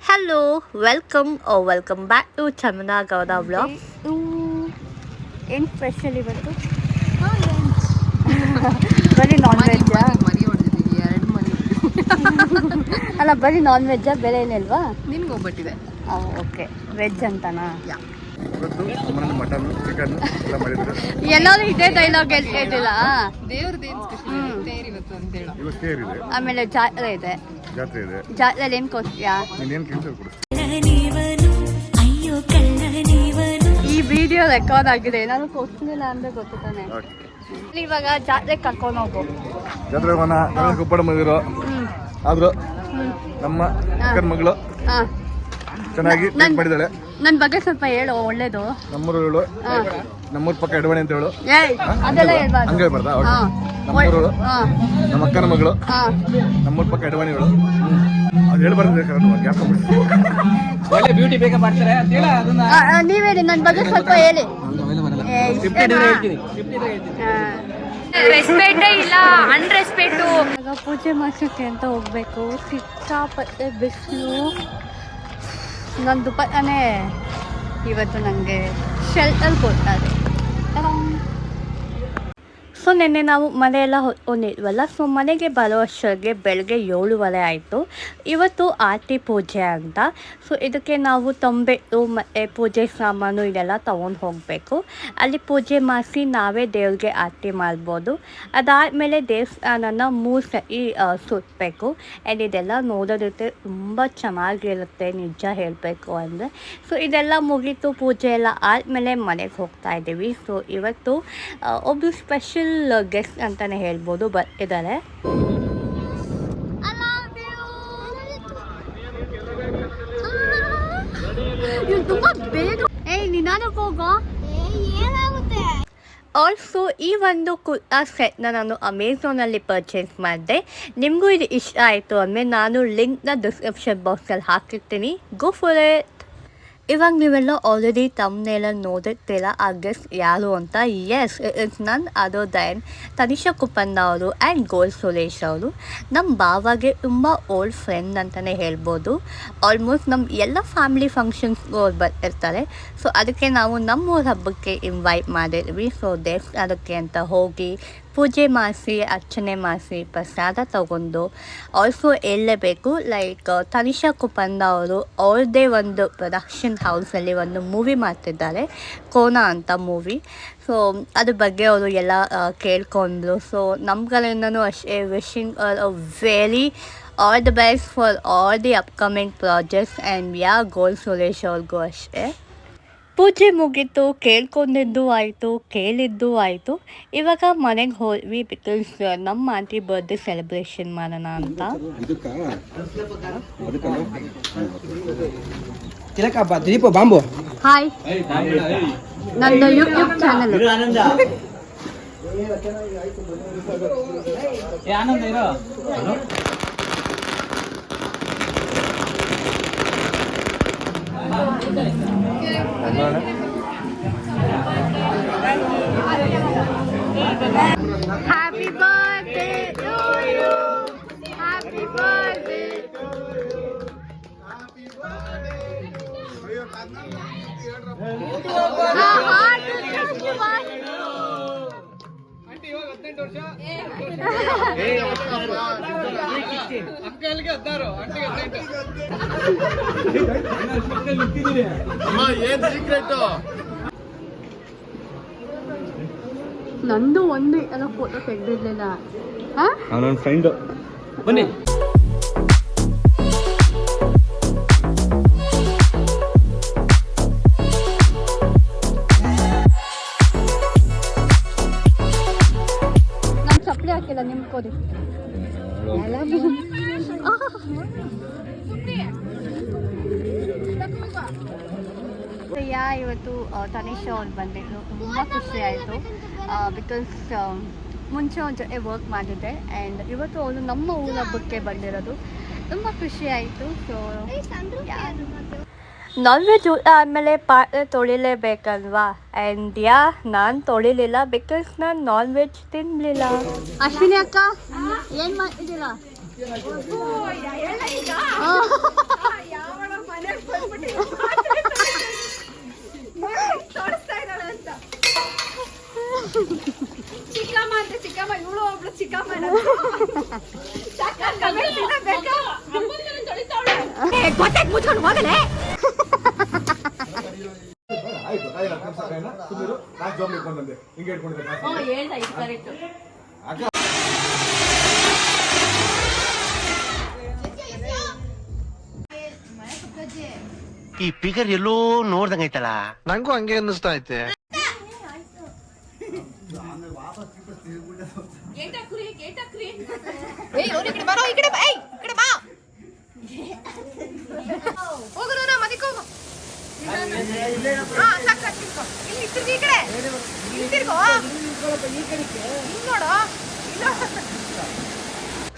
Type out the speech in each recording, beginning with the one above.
Hello, welcome back to Chamana Gauda vlog. ಏನು special ಇವತ್ತು? ಬರೀ ನಾನ್ ವೆಜ್ಜಾ? ಅಲ್ಲ ಬರೀ ನಾನ್ ವೆಜ್ಜಾ, ಬೇರೆ ಏನಿಲ್ವಾ? ನಿನ್ಗೆ ಒಬ್ಬಟ್ಟಿದೆ. ಓಕೆ, ವೆಜ್ ಅಂತನಾ? ಮಟನ್ ಚಿಕನ್ ಎಲ್ಲ ಮಾಡಿದ್ರು. ಎಲ್ಲರೂ ಇದೇ ಡೈಲಾಗ್ ಹೇಳ್ತಿಲ್ಲ. ದೇವ್ರದ್ದೇನು ಸ್ಪೆಷಲ್ ತೇರ್ ಇವತ್ತು ಅಂತ ಹೇಳೋ. ಇವತ್ತು ತೇರ್ ಇದೆ, ಆಮೇಲೆ ಜಾತ್ರೆ ಇದೆ. ಜಾತ್ರೆಯಲ್ಲಿ ಏನು ಕೊಡ್ತೀಯಾ? ನೀನೇನು ಕೆಲಸ ಕೊಡು. ಈ ವಿಡಿಯೋ ರೆಕಾರ್ಡ್ ಆಗಿದೆ, ನಾನು ಕೊಡ್ತಿಲ್ಲ ಅಂದ್ರೆ ಗೊತ್ತು ತಾನೆ. ಇವಾಗ ಜಾತ್ರೆ ಕರ್ಕೊಂಡು ಹೋಗು. ಜಾತ್ರೆ ಕೊಪ್ಪಳ ಬಂದಿರೋ ಆದ್ರೂ ನಮ್ಮ ಅಕ್ಕನ ಮಗಳು ಚೆನ್ನಾಗಿ ಮಾಡಿದಾಳೆ. ನನ್ನ ಬಗ್ಗೆ ಸ್ವಲ್ಪ ಹೇಳು, ಒಳ್ಳೇದು. ನಮ್ಮೂರು ಹೇಳು, ನಮ್ಮೂರ್ ಪಕ್ಕ ಎಡವಣೆ ಅಂತ ಹೇಳು. ಅದೆಲ್ಲ ಹೇಳ್ಬಾರ್ದು. ಹಂಗೆ ಬರ್ತಾ ನಮ್ಮೂರು, ನಮ್ಮ ಅಕ್ಕನ ಮಗಳು, ನಮ್ಮೂರ್ ಪಕ್ಕ ಎಡವಣೆ ಹೇಳು. ಅದು ಹೇಳ್ಬಾರ್ದು, ಒಳ್ಳೆ ಬ್ಯೂಟಿ ಬೇಗ ಮಾಡ್ತಾರೆ ಅಂತ ಹೇಳ. ನೀವ್ ಹೇಳಿ, ನನ್ನ ಬಗ್ಗೆ ಸ್ವಲ್ಪ ಹೇಳಿ. ರೆಸ್ಪೆಕ್ಟೇ ಇಲ್ಲ, ಅನ್ರೆಸ್ಪೆಕ್ಟು. ಪೂಜೆ ಮಾಡ್ಸಕ್ಕೆ ಅಂತ ಹೋಗ್ಬೇಕು. ಸಿಕ್ಕಾಪಟ್ಟೆ ಬಿಸಿಲು. ನನ್ನ ದುಪ್ಪನೇ ಇವತ್ತು ನನಗೆ ಶೆಲ್ಟರ್ ಕೊಡ್ತಾರೆ. ಸೊ ನಿನ್ನೆ ನಾವು ಮನೆಯೆಲ್ಲ ಹೊತ್ಕೊಂಡಿದ್ವಲ್ಲ, ಸೊ ಮನೆಗೆ ಬರೋ ಅಷ್ಟೊಳಗೆ ಬೆಳಗ್ಗೆ 7:30 ಆಯಿತು. ಇವತ್ತು ಆರತಿ ಪೂಜೆ ಅಂತ. ಸೊ ಇದಕ್ಕೆ ನಾವು ತಂಬೆಟ್ಟು ಮತ್ತು ಪೂಜೆ ಸಾಮಾನು ಇದೆಲ್ಲ ತೊಗೊಂಡು ಹೋಗಬೇಕು. ಅಲ್ಲಿ ಪೂಜೆ ಮಾಡಿಸಿ ನಾವೇ ದೇವ್ರಿಗೆ ಆರತಿ ಮಾಡ್ಬೋದು. ಅದಾದಮೇಲೆ ದೇವಸ್ಥಾನನ 3 ಸತಿ ಸುತ್ತಬೇಕು. ಆ್ಯಂಡ್ ಇದೆಲ್ಲ ನೋಡೋದಕ್ಕೆ ತುಂಬ ಚೆನ್ನಾಗಿರುತ್ತೆ, ನಿಜ ಹೇಳಬೇಕು ಅಂದರೆ. ಸೊ ಇದೆಲ್ಲ ಮುಗೀತು, ಪೂಜೆ ಎಲ್ಲ ಆದಮೇಲೆ ಮನೆಗೆ ಹೋಗ್ತಾ ಇದ್ದೀವಿ. ಸೊ ಇವತ್ತು ಒಬ್ಬರು ಸ್ಪೆಷಲ್ ಗೆಸ್ಟ್ ಅಂತಾನೆ ಹೇಳ್ಬೋದು ಬರ್ತಿದ್ದಾರೆ. ಆಲ್ಸೋ ಈ ಒಂದು ಕುರ್ತಾ ಸೆಟ್ನ ನಾನು ಅಮೆಝಾನಲ್ಲಿ ಪರ್ಚೇಸ್ ಮಾಡಿದೆ. ನಿಮಗೂ ಇದು ಇಷ್ಟ ಆಯಿತು ಅಂದರೆ ನಾನು ಲಿಂಕ್ನ ಡಿಸ್ಕ್ರಿಪ್ಷನ್ ಬಾಕ್ಸಲ್ಲಿ ಹಾಕಿರ್ತೀನಿ. Go for it. ಇವಾಗ ನೀವೆಲ್ಲ ಆಲ್ರೆಡಿ ತಮ್ಮನೇಲಲ್ಲಿ ನೋಡಿರ್ತೀರ ಆ ಗೆಸ್ಟ್ ಯಾರು ಅಂತ. Yes, it's none other than Tanisha Kuppanna ಅವರು ಆ್ಯಂಡ್ ಗೋಲ್ಡ್ ಸುರೇಶ್ ಅವರು. ನಮ್ಮ ಬಾವಾಗೆ ತುಂಬ ಓಲ್ಡ್ ಫ್ರೆಂಡ್ ಅಂತಲೇ ಹೇಳ್ಬೋದು. ಆಲ್ಮೋಸ್ಟ್ ನಮ್ಮ ಎಲ್ಲ ಫ್ಯಾಮಿಲಿ ಫಂಕ್ಷನ್ಸ್ಗೂ ಅವ್ರು ಬರ್ತಿರ್ತಾರೆ. ಸೊ ಅದಕ್ಕೆ ನಾವು ನಮ್ಮೂರ ಹಬ್ಬಕ್ಕೆ ಇನ್ವೈಟ್ ಮಾಡಿದ್ವಿ. ಸೊ ದೇವಸ್ಥಾನಕ್ಕೆ ಅಂತ ಹೋಗಿ ಪೂಜೆ ಮಾಡಿಸಿ, ಅರ್ಚನೆ ಮಾಡಿಸಿ, ಪ್ರಸಾದ ತಗೊಂಡು ಆಲ್ಸೋ ಹೇಳಲೇಬೇಕು, ಲೈಕ್ ತನಿಷಾ ಕುಪ್ಪಣ್ಣ ಅವರು ಅವ್ರದ್ದೇ ಒಂದು ಪ್ರೊಡಕ್ಷನ್ ಹೌಸಲ್ಲಿ ಒಂದು ಮೂವಿ ಮಾಡ್ತಿದ್ದಾರೆ, ಕೋನ ಅಂತ ಮೂವಿ. ಸೊ ಅದ್ರ ಬಗ್ಗೆ ಅವರು ಎಲ್ಲ ಕೇಳ್ಕೊಂಡ್ರು. ಸೊ ನಮ್ಮ ಕಡೆಯಿಂದನೂ ಅಷ್ಟೇ wishing a very all the best for all the upcoming projects and gold Suresh ಅವ್ರಿಗೂ ಅಷ್ಟೇ. ಪೂಜೆ ಮುಗೀತು, ಕೇಳ್ಕೊಂಡಿದ್ದು ಆಯಿತು, ಕೇಳಿದ್ದು ಆಯಿತು. ಇವಾಗ ಮನೆಗೆ ಹೋದ್ವಿ, ಬಿಕಾಸ್ ನಮ್ಮ ಆಂಟಿ ಬರ್ತ್ಡೇ ಸೆಲೆಬ್ರೇಷನ್ ಮಾಡೋಣ ಅಂತ. ಹಾಯ್, ನಂದು YouTube channel. Happy birthday to you. Happy birthday to you. Happy birthday. Aunty ಇವಾಗ 18 ವರ್ಷ. ಅಂಕಲ್ಗೆ 16, ಆಂಟಿಗೆ 18. ಅಮ್ಮ ಏನ್ ಸೀಕ್ರೆಟ್? ನಂದು ಒಂದು ಎಲ್ಲ ಫೋಟೋ ತೆಗೆದಿರ್ಲಿಲ್ಲ. ನನ್ನ ಫ್ರೆಂಡ್ ಬನ್ನಿ. ನಾನು ಚಪ್ಪಲಿ ಹಾಕಿಲ್ಲ, ನಿಮ್ಗೆ ಕೊಡಿ. ಇವತ್ತು ತನಿಷಾ ಅವ್ರು ಬಂದಿದ್ರು, ತುಂಬ ಖುಷಿ ಆಯಿತು. ಬಿಕಾಸ್ ಮುಂಚೆ ಒಂದು ಜೊತೆ ವರ್ಕ್ ಮಾಡಿದ್ದೆ ಆ್ಯಂಡ್ ಇವತ್ತು ಅವನು ನಮ್ಮ ಊರ ಹಬ್ಬಕ್ಕೆ ಬಂದಿರೋದು, ತುಂಬ ಖುಷಿ ಆಯಿತು. ಸೊ ನಾನ್ ವೆಜ್ ಊಟ ಆದಮೇಲೆ ಪಾತ್ರೆ ತೊಳಿಲೇಬೇಕಲ್ವಾ? ಆ್ಯಂಡ್ ನಾನು ತೊಳಿಲಿಲ್ಲ ಬಿಕಾಸ್ ನಾನು ನಾನ್ ವೆಜ್ ತಿನ್ನಲಿಲ್ಲ. ಅಶ್ವಿನಿ ಅಕ್ಕ ಏನು ಮಾಡ್ತಿದ್ದೀರಾ? ಗೊತ್ತಾಯ್ತು ಮುಚ್ಕೊಂಡು ಹೋಗಲೇ. ಆಯ್ತು ಕೈ ಸುಮ್ಮನೆ ನಾನು ಜಾಬ್ ಇಟ್ಕೊಂಡೆ ಹಿಂಗೆ ಇಟ್ಕೊಂಡಿದ್ದೆ ಹೇಳ್ತಾ ಇದು ಕರೆಕ್ಟ್. ಈ ಫಿಗರ್ ಎಲ್ಲೋ ನೋಡ್ದಂಗೈತಲ್ಲ. ನಂಗೂ ಹಂಗೆ ಅನ್ನಿಸ್ತಾ ಐತೆ.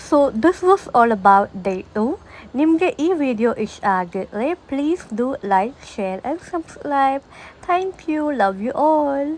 So this was all about day 2. ನಿಮಗೆ ಈ ವಿಡಿಯೋ ಇಷ್ಟ ಆಗಿದ್ರೆ please do like, share and subscribe. Thank you. Love you all.